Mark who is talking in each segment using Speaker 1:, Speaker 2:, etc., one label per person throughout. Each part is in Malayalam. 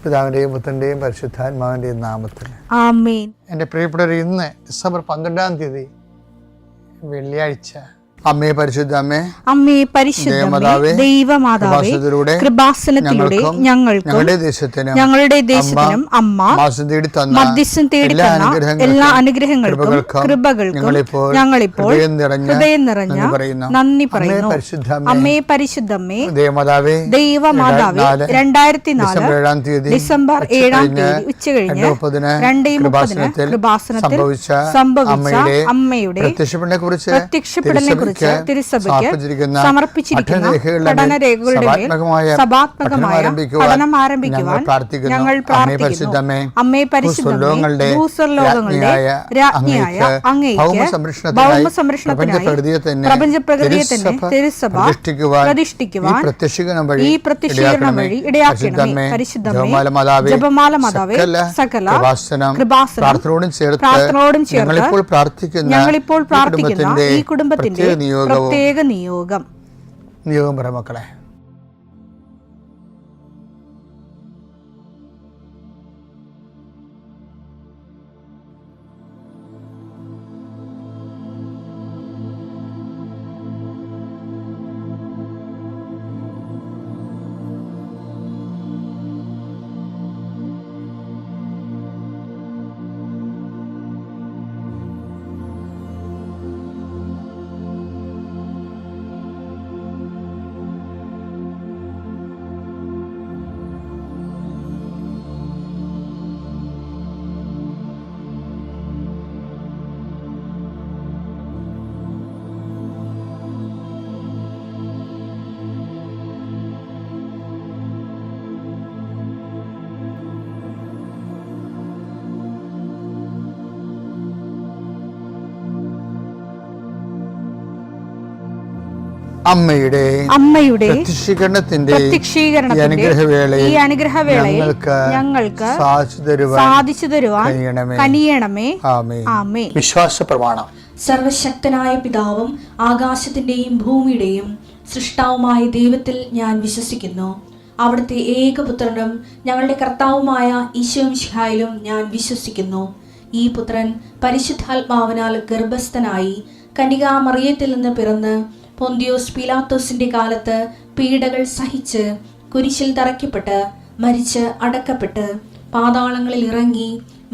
Speaker 1: പിതാവിൻ്റെയും പുത്രൻ്റെയും പരിശുദ്ധാത്മാവിൻ്റെയും നാമത്തിൽ
Speaker 2: ആമേൻ.
Speaker 1: എൻ്റെ പ്രിയപ്പെട്ടവർ, ഇന്ന് ഡിസംബർ 12 വെള്ളിയാഴ്ച. അമ്മേ പരിശുദ്ധ അമ്മേ,
Speaker 2: അമ്മേ പരിശുദ്ധ ദൈവമാതാവേ, കൃപാസനത്തിലൂടെ ഞങ്ങൾക്കും ഞങ്ങളുടെ ദേശത്തിനും അമ്മ മധ്യസ്ഥം തേടി തന്ന എല്ലാ അനുഗ്രഹങ്ങൾക്കും കൃപകൾക്കും ഞങ്ങളിപ്പോൾ ഹൃദയം നിറഞ്ഞ നന്ദി പറയുന്നു. അമ്മേ പരിശുദ്ധമ്മേ ദൈവമാതാവേ, 2004 ഡിസംബർ 7 ഉച്ചകഴിഞ്ഞ് 2:30 കൃപാസനത്തിൽ സംഭവിച്ച അമ്മയുടെ പ്രത്യക്ഷപ്പെടലിനെ കുറിച്ച് തിരുസഭയ്ക്ക് സമർപ്പിച്ചിരിക്കുന്ന പഠനരേഖകളുടെ മേൽ സഭാത്മകമായ പഠനം ആരംഭിക്കുവാൻ ഞങ്ങൾ പ്രാർത്ഥിക്കുന്നു. അമ്മേ പരിശുദ്ധമേ, ഭൂസ്വർലോകങ്ങളുടെ രാജ്ഞിയായ അങ്ങേയ്ക്ക് ഭൗമസംരക്ഷണത്തിനായി പ്രപഞ്ചപ്രകൃതിയെ തന്നെ തിരുസഭ പ്രതിഷ്ഠിക്കുവാൻ ഈ പ്രത്യക്ഷീകരണം വഴി ഇടയാക്കണമേ. പരിശുദ്ധമേ, ജപമാല മാതാവേ, സകല കൃപാസനം പ്രാർത്ഥനയോടും ചേർത്ത് ഞങ്ങളിപ്പോൾ പ്രാർത്ഥിക്കുന്ന ഈ കുടുംബത്തിന്റെ പ്രത്യേക നിയോഗം
Speaker 1: പറ മക്കളെ.
Speaker 2: അമ്മയുടെ പ്രത്യക്ഷീകരണത്തിന്റെ ഈ അനുഗ്രഹവേളയിൽ ഞങ്ങൾക്ക് സാധിച്ചു തരുവാൻ കനിയണമേ. ആമേൻ.
Speaker 1: വിശ്വാസ പ്രമാണം.
Speaker 3: സർവശക്തനായ പിതാവും ആകാശത്തിന്റെയും ഭൂമിയുടെയും സൃഷ്ടാവുമായ ദൈവത്തിൽ ഞാൻ വിശ്വസിക്കുന്നു. അവിടുത്തെ ഏകപുത്രനും ഞങ്ങളുടെ കർത്താവുമായ ഈശോ മിശിഹായിലും ഞാൻ വിശ്വസിക്കുന്നു. ഈ പുത്രൻ പരിശുദ്ധാത്മാവിനാൽ ഗർഭസ്ഥനായി കന്യകാമറിയത്തിൽ നിന്ന് പിറന്ന് പൊന്തിയോസ് പീലാത്തോസിന്റെ കാലത്ത് പീഡകൾ സഹിച്ച് കുരിശിൽ തറയ്ക്കപ്പെട്ട് മരിച്ച് അടക്കപ്പെട്ട് പാതാളങ്ങളിൽ ഇറങ്ങി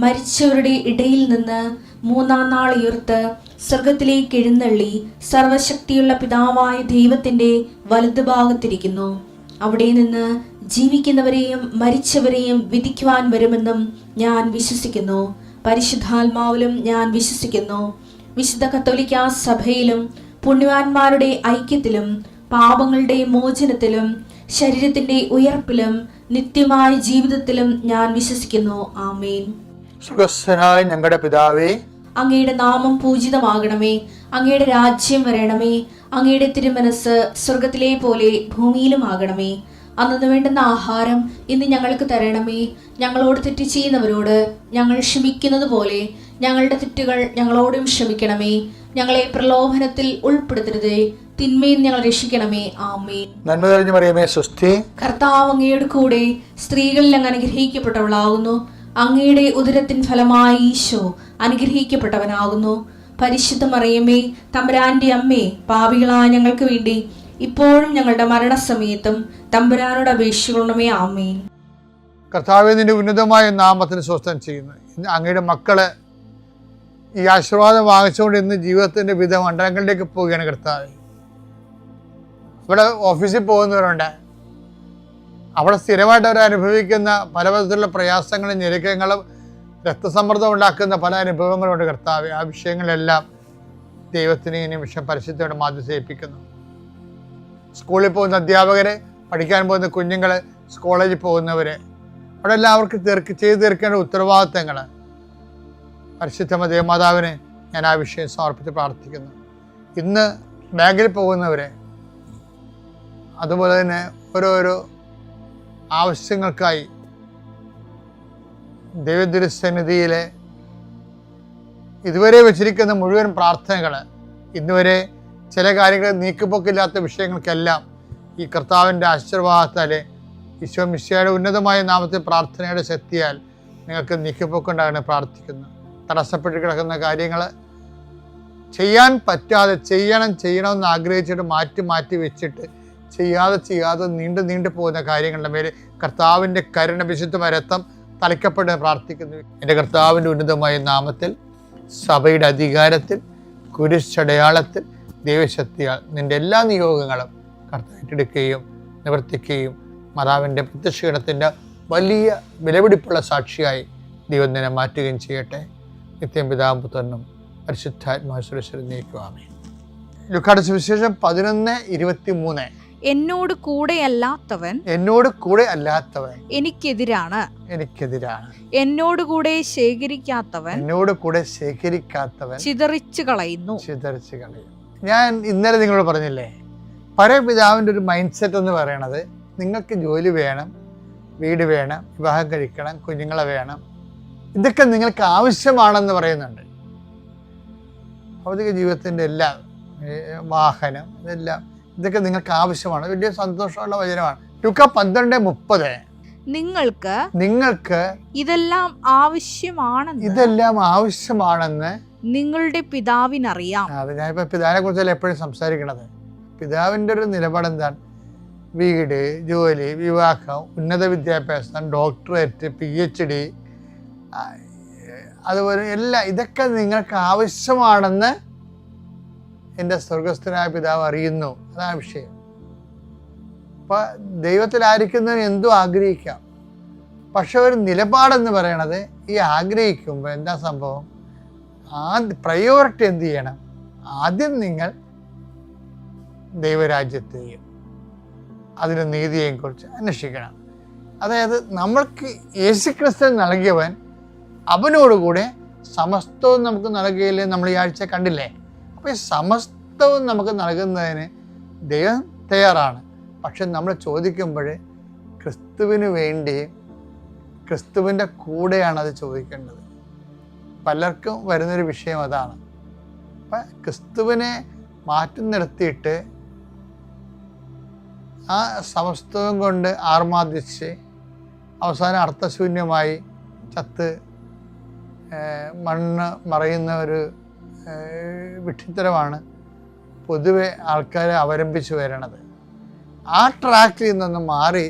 Speaker 3: മരിച്ചവരുടെ ഇടയിൽ നിന്ന് 3-ാം നാൾ ഉയർത്ത് സ്വർഗത്തിലേക്ക് എഴുന്നള്ളി സർവശക്തിയുള്ള പിതാവായ ദൈവത്തിന്റെ വലതുഭാഗത്തിരിക്കുന്നു. അവിടെ നിന്ന് ജീവിക്കുന്നവരെയും മരിച്ചവരെയും വിധിക്കുവാൻ വരുമെന്നും ഞാൻ വിശ്വസിക്കുന്നു. പരിശുദ്ധാത്മാവിലും ഞാൻ വിശ്വസിക്കുന്നു. വിശുദ്ധ കത്തോലിക്കാ സഭയിലും പുണ്യവാന്മാരുടെ ഐക്യത്തിലും പാപങ്ങളുടെ മോചനത്തിലും ശരീരത്തിന്റെ ഉയർപ്പിലും നിത്യമായ ജീവിതത്തിലും ഞാൻ വിശ്വസിക്കുന്നു. ആമേൻ.
Speaker 1: സുഖസ്ഥനായ ഞങ്ങളുടെ പിതാവേ,
Speaker 3: അങ്ങയുടെ നാമം പൂജിതമാകണമേ. അങ്ങയുടെ രാജ്യം വരണമേ. അങ്ങയുടെ തിരുമനസ് സ്വർഗത്തിലെ പോലെ ഭൂമിയിലും ആകണമേ. അന്നു വേണ്ടുന്ന ആഹാരം ഇന്ന് ഞങ്ങൾക്ക് തരണമേ. ഞങ്ങളോട് തെറ്റ് ചെയ്യുന്നവരോട് ഞങ്ങൾ ക്ഷമിക്കുന്നത് പോലെ ഞങ്ങളുടെ തെറ്റുകൾ ഞങ്ങളോടും ക്ഷമിക്കണമേ. ഞങ്ങളെ പ്രലോഭനത്തിൽ ഉൾപ്പെടുത്തരുതേ, തിന്മയിൽ ഞങ്ങൾ രക്ഷിക്കണമേ. ആമേൻ.
Speaker 1: നന്മ നിറഞ്ഞ മറിയമേ, സ്വസ്തി.
Speaker 3: കർത്താവ് അങ്ങയുടെ കൂടെ സ്ത്രീകളിൽ അങ്ങ് അനുഗ്രഹിക്കപ്പെട്ടവളാകുന്നു. അങ്ങയുടെ ഉദരത്തിൻ ഫലമായി ഈശോ അനുഗ്രഹിക്കപ്പെട്ടവനാകുന്നു. പരിശുദ്ധ മറിയമേ, തമ്പുരാന്റെ അമ്മേ, പാപികളായ ഞങ്ങൾക്ക് വേണ്ടി ഇപ്പോഴും ഞങ്ങളുടെ മരണസമയത്തും തമ്പുരാനോട് അപേക്ഷിക്കണമേ. ആമേൻ.
Speaker 1: കർത്താവേ, നിന്റെ ഉന്നതമായ നാമത്തിന് സ്വസ്ഥം ചെയ്യുന്നു. അങ്ങയുടെ മക്കള് ഈ ആശീർവാദം വാങ്ങിച്ചുകൊണ്ട് ഇന്ന് ജീവിതത്തിന്റെ വിവിധ മണ്ഡലങ്ങളിലേക്ക് പോവുകയാണ്. കർത്താവേ, ഇവിടെ ഓഫീസിൽ പോകുന്നവരുണ്ട്, അവിടെ സ്ഥിരമായിട്ട് അവർ അനുഭവിക്കുന്ന പല വിധത്തിലുള്ള പ്രയാസങ്ങളും ഞെരുക്കങ്ങളും രക്തസമ്മർദ്ദം ഉണ്ടാക്കുന്ന പല അനുഭവങ്ങളുണ്ട്. കർത്താവേ, ആ വിഷയങ്ങളെല്ലാം ദൈവത്തിന് ഈ നിമിഷം പരിശുദ്ധയോടെ മാധ്യസേൽപ്പിക്കുന്നു. സ്കൂളിൽ പോകുന്ന അധ്യാപകരെ, പഠിക്കാൻ പോകുന്ന കുഞ്ഞുങ്ങള്, കോളേജിൽ പോകുന്നവര്, അവിടെ എല്ലാം അവർക്ക് ചെയ്തു തീർക്കേണ്ട ഉത്തരവാദിത്തങ്ങൾ പരിശുദ്ധ ദേവമാതാവിനെ ഞാൻ ആ വിഷയം സമർപ്പിച്ച് പ്രാർത്ഥിക്കുന്നു. ഇന്ന് ബാങ്കിൽ പോകുന്നവരെ, അതുപോലെ തന്നെ ഓരോരോ ആവശ്യങ്ങൾക്കായി ദൈവതിരുസന്നിധിയിലെ ഇതുവരെ വെച്ചിരിക്കുന്ന മുഴുവൻ പ്രാർത്ഥനകൾ, ഇന്നുവരെ ചില കാര്യങ്ങൾ നീക്കുപോക്കില്ലാത്ത വിഷയങ്ങൾക്കെല്ലാം ഈ കർത്താവിൻ്റെ ആശീർവാദത്താലെ ഈശോ മിശിഹായുടെ ഉന്നതമായ നാമത്തിൽ പ്രാർത്ഥനയുടെ ശക്തിയാൽ നിങ്ങൾക്ക് നീക്കിപ്പോക്കുണ്ടാകണം പ്രാർത്ഥിക്കുന്നു. തടസ്സപ്പെട്ട് കിടക്കുന്ന കാര്യങ്ങൾ ചെയ്യാൻ പറ്റാതെ ചെയ്യണമെന്ന് ആഗ്രഹിച്ചിട്ട് മാറ്റി വെച്ചിട്ട് ചെയ്യാതെ നീണ്ടു പോകുന്ന കാര്യങ്ങളുടെ മേലെ കർത്താവിൻ്റെ കരുണ വിശുദ്ധമായ രക്തം തളിക്കപ്പെട്ട് പ്രാർത്ഥിക്കുന്നു. എൻ്റെ കർത്താവിൻ്റെ ഉന്നതമായ നാമത്തിൽ, സഭയുടെ അധികാരത്തിൽ, കുരിശടയാളത്തിൽ, ദൈവശക്തിയാൽ നിൻ്റെ എല്ലാ നിയോഗങ്ങളും കർത്താവ് ഏറ്റെടുക്കുകയും നിവർത്തിക്കുകയും മാതാവിൻ്റെ പ്രത്യക്ഷീകരണത്തിൻ്റെ വലിയ വിലപിടിപ്പുള്ള സാക്ഷിയായി ദൈവം നിന്നെ മാറ്റുകയും ചെയ്യട്ടെ. നിത്യം പിതാവും പുത്രനും പരിശുദ്ധാത്മാവിനെ നീക്കുവാമേ. ലൂക്കായുടെ സുവിശേഷം 11:23.
Speaker 2: എന്നോട് കൂടെ അല്ലാത്തവൻ എനിക്കെതിരാണ്. എന്നോട് കൂടെ ശേഖരിക്കാത്തവൻ ചിതറിച്ചു കളയുന്നു.
Speaker 1: ഞാൻ ഇന്നലെ നിങ്ങളോട് പറഞ്ഞില്ലേ, പരപിതാവിൻ്റെ ഒരു മൈൻഡ് സെറ്റ് എന്ന് പറയണത്, നിങ്ങൾക്ക് ജോലി വേണം, വീട് വേണം, വിവാഹം കഴിക്കണം, കുഞ്ഞുങ്ങളെ വേണം, ഇതൊക്കെ നിങ്ങൾക്ക് ആവശ്യമാണെന്ന് പറയുന്നുണ്ട്. ഭൗതിക ജീവിതത്തിൻ്റെ എല്ലാം, വാഹനം, ഇതൊക്കെ നിങ്ങൾക്ക് ആവശ്യമാണ്. വലിയ സന്തോഷമുള്ള വചനമാണ്. ലൂക്കാ 12:30. നിങ്ങൾക്ക്
Speaker 2: ഇതെല്ലാം
Speaker 1: ആവശ്യമാണെന്ന്
Speaker 2: നിങ്ങളുടെ പിതാവിനറിയാം.
Speaker 1: ഞാനിപ്പോ പിതാവിനെ കുറിച്ചല്ല എപ്പോഴും സംസാരിക്കണത്. പിതാവിൻ്റെ ഒരു നിലപാട് എന്താണ്? വീട്, ജോലി, വിവാഹം, ഉന്നത വിദ്യാഭ്യാസം, ഡോക്ടറേറ്റ്, PhD, അതുപോലെ ഇതൊക്കെ നിങ്ങൾക്ക് ആവശ്യമാണെന്ന് എൻ്റെ സ്വർഗസ്ഥനായ പിതാവ് അറിയുന്നു. അതാണ് വിഷയം. അപ്പം ദൈവത്തിലായിരിക്കുന്നതിന് എന്തും ആഗ്രഹിക്കാം. പക്ഷെ ഒരു നിലപാടെന്ന് പറയണത്, ഈ ആഗ്രഹിക്കുമ്പോൾ എന്താ സംഭവം? പ്രയോറിറ്റി എന്ത് ചെയ്യണം? ആദ്യം നിങ്ങൾ ദൈവരാജ്യത്തെയും അതിന് നീതിയെയും കുറിച്ച് അന്വേഷിക്കണം. അതായത് നമ്മൾക്ക് യേശുക്രിസ്തു നൽകിയവൻ അവനോടുകൂടെ സമസ്തവും നമുക്ക് നൽകുകയില്ലേ? നമ്മൾ ഈ ആഴ്ച കണ്ടില്ലേ? അപ്പോൾ ഈ സമസ്തവും നമുക്ക് നൽകുന്നതിന് ദൈവം തയ്യാറാണ്. പക്ഷെ നമ്മൾ ചോദിക്കുമ്പോൾ ക്രിസ്തുവിന് വേണ്ടി, ക്രിസ്തുവിൻ്റെ കൂടെയാണ് അത് ചോദിക്കേണ്ടത്. പലർക്കും വരുന്നൊരു വിഷയം അതാണ്. അപ്പം ക്രിസ്തുവിനെ മാറ്റി നിർത്തിയിട്ട് ആ സമസ്തവും കൊണ്ട് ആർമാദിച്ച് അവസാനം അർത്ഥശൂന്യമായി ചത്ത് മണ്ണ് മറയുന്ന ഒരു വിഡ്ഢിത്തരമാണ് പൊതുവെ ആൾക്കാരെ അവലംബിച്ച് വരണത്. ആ ട്രാക്കിൽ നിന്നൊന്ന് മാറി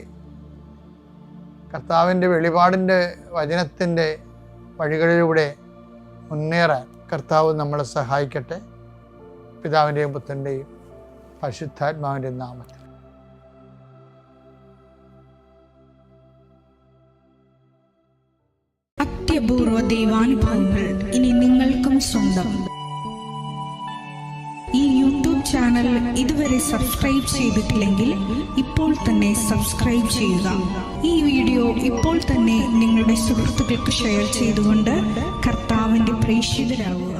Speaker 1: കർത്താവിൻ്റെ വെളിപാടിൻ്റെ വചനത്തിൻ്റെ വഴികളിലൂടെ മുന്നേറാൻ കർത്താവ് നമ്മളെ സഹായിക്കട്ടെ. പിതാവിൻ്റെയും പുത്രൻ്റെയും പരിശുദ്ധാത്മാവിൻ്റെയും നാമത്തിൽ.
Speaker 2: അത്യപൂർവ ദൈവാനുഭവങ്ങൾ ഇനി നിങ്ങൾക്കും സ്വന്തം. ഈ യൂട്യൂബ് ചാനൽ ഇതുവരെ സബ്സ്ക്രൈബ് ചെയ്തിട്ടില്ലെങ്കിൽ ഇപ്പോൾ തന്നെ സബ്സ്ക്രൈബ് ചെയ്യുക. ഈ വീഡിയോ ഇപ്പോൾ തന്നെ നിങ്ങളുടെ സുഹൃത്തുക്കൾക്ക് ഷെയർ ചെയ്തുകൊണ്ട് കർത്താവിൻ്റെ പ്രേക്ഷിതരാകുക.